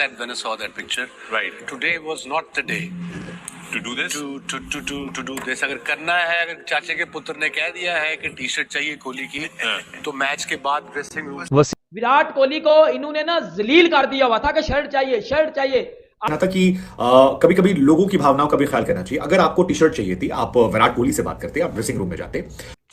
that when I saw that picture. Right. Today was not the day To do this? to do this. अगर करना है, अगर चाचे के पुत्र ने कह दिया है कि टी शर्ट चाहिए कोहली की, तो मैच के बाद ड्रेसिंग रूम विराट कोहली को इन्होंने ना जलील कर दिया हुआ था कि शर्ट चाहिए था कि कभी कभी लोगों की भावनाओं का भी ख्याल करना चाहिए। अगर आपको टी शर्ट चाहिए थी, आप विराट कोहली से बात करते, आप ड्रेसिंग रूम में जाते।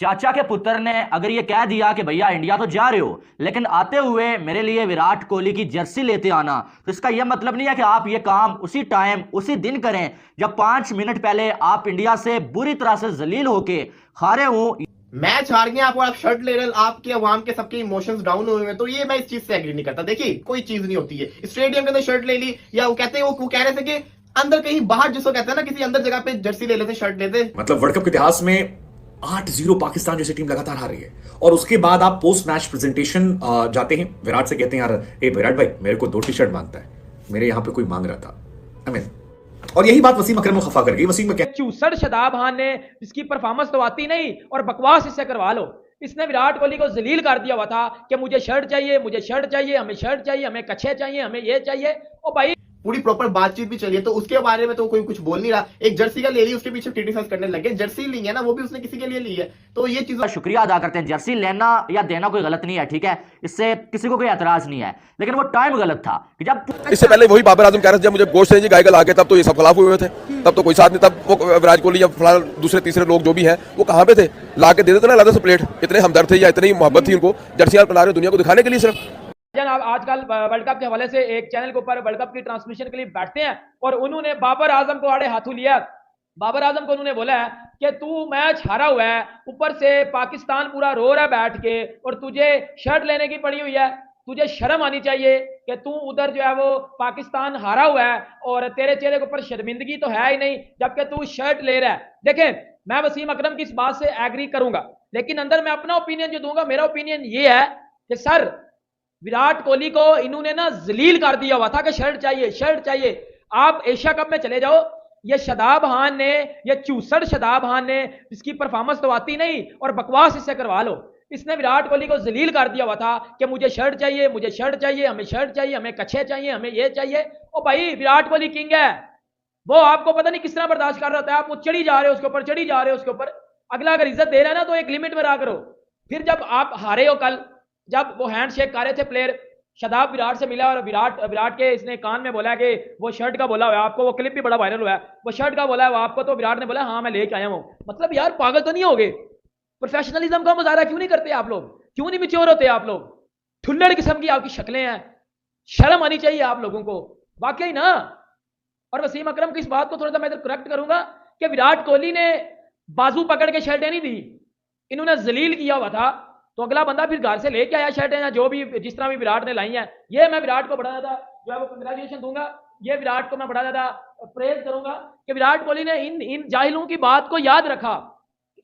चाचा के पुत्र ने अगर ये कह दिया कि भैया इंडिया तो जा रहे हो, लेकिन आते हुए मेरे लिए विराट कोहली की जर्सी लेते आना, तो इसका यह मतलब नहीं है कि आप ये काम उसी टाइम उसी दिन करें जब 5 मिनट पहले आप इंडिया से बुरी तरह से जलील होके हारे हो। मैच हार गए आप और आप शर्ट ले रहे हैं, आपके अवाम के सबके इमोशंस डाउन हुए हैं, तो ये मैं इस चीज से एग्री नहीं करता। देखिए कोई चीज नहीं होती है, स्टेडियम के अंदर शर्ट ले ली, या वो कहते हैं वो कह रहे थे कि अंदर कहीं बाहर जिसको कहते हैं ना किसी अंदर जगह पे जर्सी ले लेते, शर्ट लेते। मतलब वर्ल्ड कप के इतिहास में 8-0 पाकिस्तान जैसी टीम लगातार हार रही है, और उसके बाद आप पोस्ट मैच प्रेजेंटेशन जाते हैं, विराट से कहते हैं यार ए विराट भाई मेरे को 2 टी शर्ट मांगता है, मेरे यहाँ पे कोई मांग रहा था। आई मीन, और यही बात वसीम अकरम को खफा कर गई। वसीम में चूसड़ शदाब खान ने इसकी परफॉर्मेंस तो आती नहीं और बकवास इससे करवा लो। इसने विराट कोहली को जलील कर दिया हुआ था कि मुझे शर्ट चाहिए, हमें शर्ट चाहिए, हमें कच्छे चाहिए, हमें ये चाहिए। ओ भाई पूरी प्रॉपर बातचीत भी चलिए, तो उसके बारे में तो कोई कुछ बोल नहीं रहा। एक जर्सी का ले ली, उसके पीछे क्रिटिसाइज करने लगे। जर्सी ली है ना, वो भी उसने किसी के लिए ली है, तो ये चीज शुक्रिया अदा करते हैं। जर्सी लेना या देना कोई गलत नहीं है, ठीक है, इससे किसी को कोई एतराज नहीं है, लेकिन वो टाइम गलत था कि जब इससे पहले वही बाबर आजम कह रहे थे जब मुझे गोश्त चाहिए गाय का लाके, तब तो ये सब खिलाफ हुए थे, तब तो कोई साथ नहीं। तब वो विराट कोहली या फिलहाल दूसरे तीसरे लोग जो भी हैं वो कहाँ पे थे, लाके दे देते ना लाते से प्लेट। इतने हमदर्द थे या इतनी मोहब्बत थी उनको, जर्सी बना रहे दुनिया को दिखाने के लिए सिर्फ। आप आजकल वर्ल्ड कप के हवाले से एक चैनल के ऊपर वर्ल्ड कप की ट्रांसमिशन के लिए बैठते हैं और उन्होंने बाबर आजम को आड़े हाथों लिया। बाबर आजम को उन्होंने बोला है कि तू मैच हारा हुआ है, ऊपर से पाकिस्तान पूरा रो रहा है बैठ के, और तुझे शर्ट लेने की पड़ी हुई है, तुझे शर्म आनी चाहिए कि तू उधर जो है वो पाकिस्तान हारा हुआ है और तेरे चेहरे के ऊपर शर्मिंदगी तो है ही नहीं, जबकि तू शर्ट ले रहा है। देखें, मैं वसीम अकरम की इस बात से एग्री करूंगा, लेकिन अंदर मैं अपना ओपिनियन जो दूंगा, मेरा ओपिनियन ये है कि सर विराट कोहली को इन्होंने ना जलील कर दिया हुआ था कि शर्ट चाहिए। आप एशिया कप में चले जाओ, ये शदाब खान ने, ये चूसड़ शदाब खान ने इसकी परफॉर्मेंस तो आती नहीं और बकवास इससे करवा लो। इसने विराट कोहली को जलील कर दिया हुआ था कि मुझे शर्ट चाहिए, हमें शर्ट चाहिए, हमें कच्छे चाहिए, हमें ये चाहिए। ओ भाई विराट कोहली किंग है, वो आपको पता नहीं किस तरह बर्दाश्त कर रहा होता है। आप वो चढ़ी जा रहे हो उसके ऊपर। अगला अगर इज्जत दे रहा है ना तो एक लिमिट में रहा करो। फिर जब आप हारे हो, कल जब वो हैंड शेक कर रहे थे प्लेयर, शदाब विराट से मिला और विराट के इसने कान में बोला कि वो शर्ट का बोला हुआ है आपको, वो क्लिप भी बड़ा वायरल हुआ है, वो शर्ट का बोला है वो आपको, तो विराट ने बोला हाँ मैं लेके आया हूँ। मतलब यार पागल तो नहीं हो गए? प्रोफेशनलिज्म का मुजाहरा क्यों नहीं करते आप लोग? क्यों नहीं मैच्योर होते आप लोग? ठुल्लड़ किस्म की आपकी शक्लें हैं, शर्म आनी चाहिए आप लोगों को, वाकई ना। और वसीम अकरम की इस बात को थोड़ा सा मैं इधर करेक्ट करूंगा कि विराट कोहली ने बाजू पकड़ के शर्टें नहीं दी, इन्होंने जलील किया हुआ था, तो अगला बंदा फिर घर से लेके आया शर्टें या जो भी जिस तरह भी विराट ने लाई हैं। ये मैं विराट को बड़ा ज्यादा जो है वो कंग्रेचुलेशन दूंगा, ये विराट को मैं बड़ा ज्यादा प्रेज करूंगा कि विराट कोहली ने इन जाहिलों की बात को याद रखा,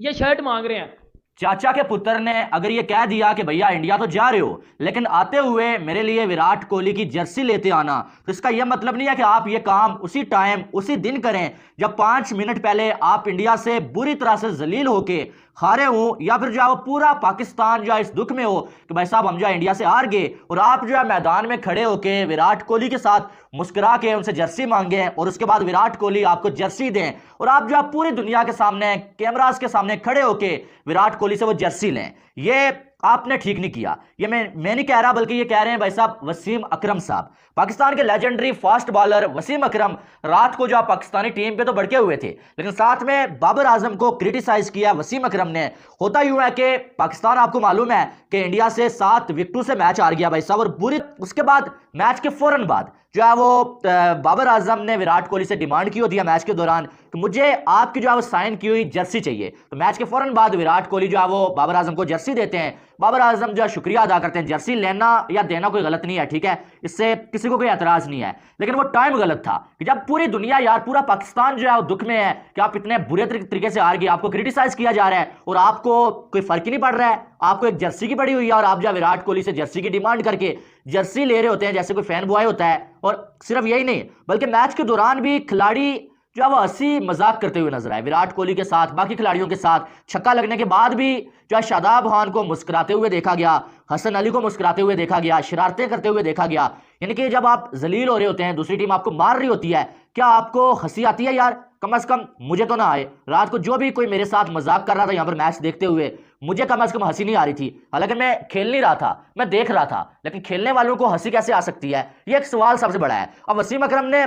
ये शर्ट मांग रहे हैं। चाचा के पुत्र ने अगर ये कह दिया कि भैया इंडिया तो जा रहे हो, लेकिन आते हुए मेरे लिए विराट कोहली की जर्सी लेते आना, तो इसका यह मतलब नहीं है कि आप ये काम उसी टाइम उसी दिन करें जब 5 मिनट पहले आप इंडिया से बुरी तरह से जलील होके हारे हो, या फिर जो है वो पूरा पाकिस्तान जो है इस दुख में हो कि भाई साहब हम जो है इंडिया से हार गए, और आप जो है मैदान में खड़े होके विराट कोहली के साथ मुस्कुरा के उनसे जर्सी मांगे, और उसके बाद विराट कोहली आपको जर्सी दें और आप जो है पूरी दुनिया के सामने कैमरास के सामने खड़े होके विराट कोहली से वो जर्सी लें। ये आपने ठीक नहीं किया। ये मैं नहीं कह रहा, बल्कि ये कह रहे हैं भाई साहब वसीम अकरम साहब, पाकिस्तान के लेजेंडरी फास्ट बॉलर वसीम अकरम रात को जो पाकिस्तानी टीम पे तो भड़के हुए थे, लेकिन साथ में बाबर आजम को क्रिटिसाइज किया वसीम अकरम ने। होता यूं है कि पाकिस्तान आपको मालूम है कि इंडिया से 7 विकेटों से मैच हार गया भाई साहब, और बुरी उसके बाद मैच के फौरन बाद जो है वो बाबर आजम ने विराट कोहली से डिमांड की होती है मैच के दौरान कि मुझे आपकी जो है वो साइन की हुई जर्सी चाहिए। तो मैच के फौरन बाद विराट कोहली जो है वो बाबर आजम को जर्सी देते हैं। बाबर आजम जो है शुक्रिया अदा करते हैं। जर्सी लेना या देना कोई गलत नहीं है, ठीक है, इससे किसी को कोई एतराज नहीं है, लेकिन वो टाइम गलत था कि जब पूरी दुनिया यार पूरा पाकिस्तान जो है वो दुख में है कि आप इतने बुरे तरीके से हार गए, आपको क्रिटिसाइज किया जा रहा है और आपको कोई फर्क ही नहीं पड़ रहा है, आपको एक जर्सी की पड़ी हुई है और आप जो विराट कोहली से जर्सी की डिमांड करके जर्सी ले रहे होते हैं जैसे कोई फैन बॉय होता है। और सिर्फ यही नहीं, बल्कि मैच के दौरान भी खिलाड़ी जो है वो हंसी मजाक करते हुए नजर आए विराट कोहली के साथ, बाकी खिलाड़ियों के साथ। छक्का लगने के बाद भी जो है शादाब खान को मुस्कुराते हुए देखा गया, हसन अली को मुस्कुराते हुए देखा गया, शरारतें करते हुए देखा गया। यानी कि जब आप जलील हो रहे होते हैं, दूसरी टीम आपको मार रही होती है, क्या आपको हंसी आती है? यार कम से कम मुझे तो ना आए। रात को जो भी कोई मेरे साथ मजाक कर रहा था यहाँ पर मैच देखते हुए, मुझे कम से कम हंसी नहीं आ रही थी। हालांकि मैं खेल नहीं रहा था, मैं देख रहा था, लेकिन खेलने वालों को हंसी कैसे आ सकती है, ये एक सवाल सबसे बड़ा है। अब वसीम अकरम ने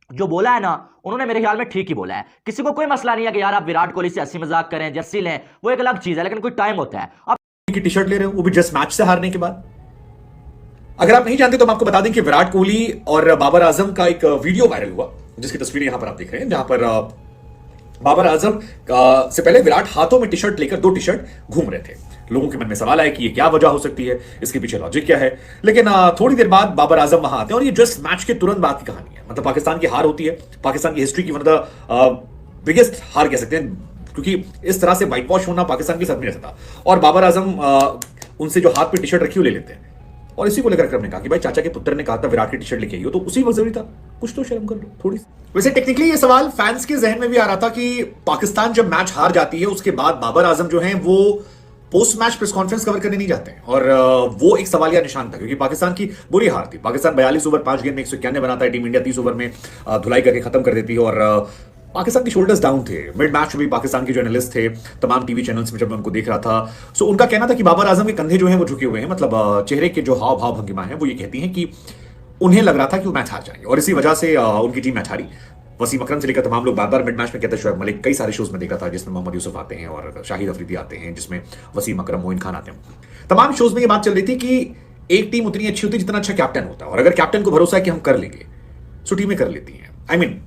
जो बोला है ना, उन्होंने मेरे ख्याल में ठीक ही बोला है। किसी को कोई मसला नहीं है कि यार आप विराट कोहली से हंसी मजाक करें, जर्सी लें, वो एक अलग चीज है, लेकिन कोई टाइम होता है। अब की टी शर्ट ले रहे हो, वो भी जस्ट मैच से हारने के बाद। अगर आप नहीं जानते तो हम आपको बता दें कि विराट कोहली और बाबर आजम का एक वीडियो वायरल हुआ, जिसकी तस्वीरें यहां पर आप देख रहे हैं, जहां पर बाबर आजम से पहले विराट हाथों में टी शर्ट लेकर 2 टी शर्ट घूम रहे थे। लोगों के मन में सवाल आया कि ये क्या वजह हो सकती है, इसके पीछे लॉजिक क्या है। लेकिन थोड़ी देर बाद बाबर आजम वहां आते हैं और ये जस्ट मैच के तुरंत बाद की कहानी है। मतलब पाकिस्तान की हार होती है, पाकिस्तान की हिस्ट्री की वन ऑफ द बिगेस्ट हार कह सकते हैं, क्योंकि इस तरह से व्हाइट वॉश होना पाकिस्तान के साथ नहीं रहता। और बाबर आजम उनसे जो हाथ पे टी शर्ट रखी वो ले लेते हैं, और इसी को लेकर अकरम ने कहा कि भाई चाचा के पुत्र ने कहा था विराट की टी शर्ट लेके आइयो, तो उसी वक्त जरूरी था, कुछ तो शर्म कर लो थोड़ी सी। वैसे टेक्निकली ये सवाल फैंस के जहन में भी आ रहा था कि पाकिस्तान जब मैच हार जाती है उसके बाद बाबर आजम जो हैं वो post match press conference cover करने नहीं जाते हैं, और वो एक सवालिया निशान था, क्योंकि पाकिस्तान की बुरी हार थी। पाकिस्तान 42 ओवर 5 गेंद में 191 बनाता है, टीम इंडिया 30 ओवर में धुलाई करके खत्म कर देती है, और पाकिस्तान की शोल्डर्स डाउन थे। मिड मैच में भी पाकिस्तान के जो एनालिस्ट थे तमाम टीवी चैनल्स में जब मैं उनको देख रहा था, सो उनका कहना था कि बाबर आजम के कंधे जो हैं वो झुके हुए हैं, मतलब चेहरे के जो हाव भाव भंगिमा है वो ये कहती हैं कि उन्हें लग रहा था कि वो मैच हार जाएंगे, और इसी वजह से उनकी टीम मैच हारी। वसीम अकरम से लेकर तमाम लोग बार बार मिड मैच में कहते हैं, शोएब मलिक, कई सारे शोज में देख रहा था जिसमें मोहम्मद यूसुफ आते हैं और शाहिद अफरीदी आते हैं, जिसमें वसीम अकरम, मोइन खान आते हैं। तमाम शोज में ये बात चल रही थी कि एक टीम उतनी अच्छी होती है जितना अच्छा कैप्टन होता है, और अगर कैप्टन को भरोसा है कि हम कर लेंगे, सो टीमें कर लेती हैं। I mean